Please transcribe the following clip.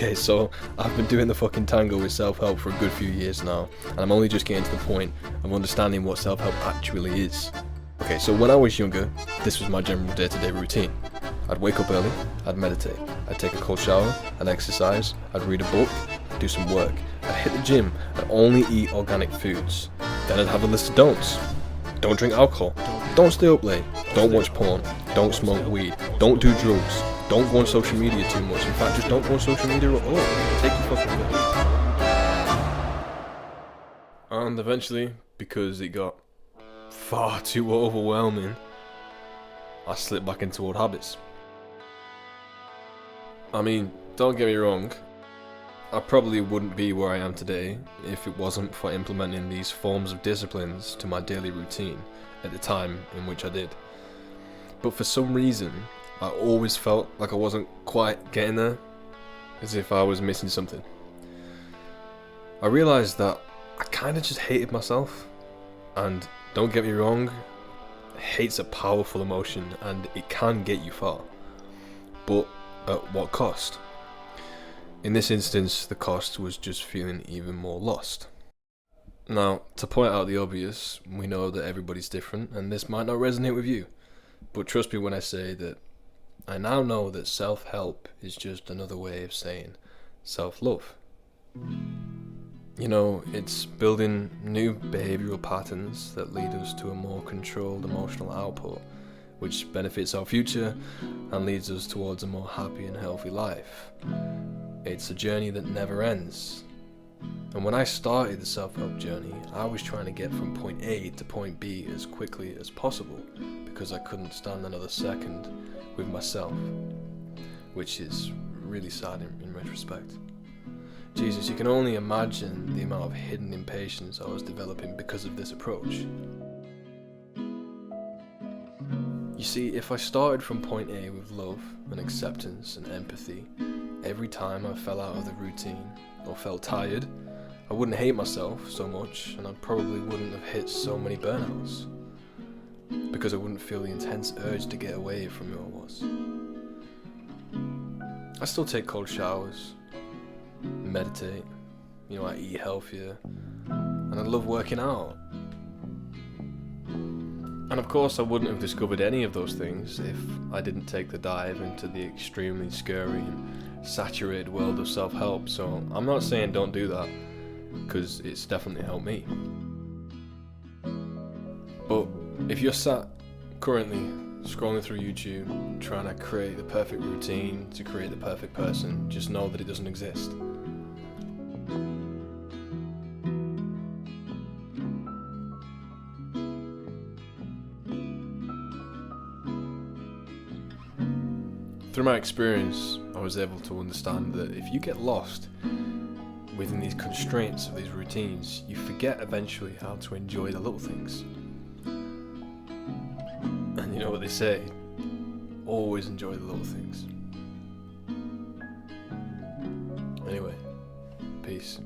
Okay, so I've been doing the fucking tango with self-help for a good few years now, and I'm only just getting to the point of understanding what self-help actually is. Okay, so when I was younger, this was my general day-to-day routine. I'd wake up early, I'd meditate, I'd take a cold shower, I'd exercise, I'd read a book, I'd do some work, I'd hit the gym, I'd only eat organic foods. Then I'd have a list of don'ts. Don't drink alcohol, don't stay up late, don't watch porn, don't smoke weed, don't do drugs, don't go on social media too much. In fact, just don't go on social media at all. Take your fucking pill. And eventually, because it got far too overwhelming, I slipped back into old habits. I mean, don't get me wrong, I probably wouldn't be where I am today if it wasn't for implementing these forms of disciplines to my daily routine at the time in which I did. But for some reason, I always felt like I wasn't quite getting there, as if I was missing something. I realised that I kind of just hated myself, and don't get me wrong, hate's a powerful emotion and it can get you far, but at what cost? In this instance, the cost was just feeling even more lost. Now, to point out the obvious, we know that everybody's different and this might not resonate with you, but trust me when I say that I now know that self-help is just another way of saying self-love. You know, it's building new behavioural patterns that lead us to a more controlled emotional output, which benefits our future and leads us towards a more happy and healthy life. It's a journey that never ends. And when I started the self-help journey, I was trying to get from point A to point B as quickly as possible because I couldn't stand another second with myself, which is really sad in retrospect. Jesus, you can only imagine the amount of hidden impatience I was developing because of this approach. You see, if I started from point A with love and acceptance and empathy, every time I fell out of the routine or felt tired, I wouldn't hate myself so much and I probably wouldn't have hit so many burnouts, because I wouldn't feel the intense urge to get away from who I was. I still take cold showers, meditate, I eat healthier, and I love working out. And of course I wouldn't have discovered any of those things if I didn't take the dive into the extremely scary and saturated world of self-help, so I'm not saying don't do that, because it's definitely helped me. But if you're sat currently scrolling through YouTube trying to create the perfect routine to create the perfect person, just know that it doesn't exist. Through my experience, I was able to understand that if you get lost within these constraints of these routines, you forget eventually how to enjoy the little things. And you know what they say, always enjoy the little things. Anyway, peace.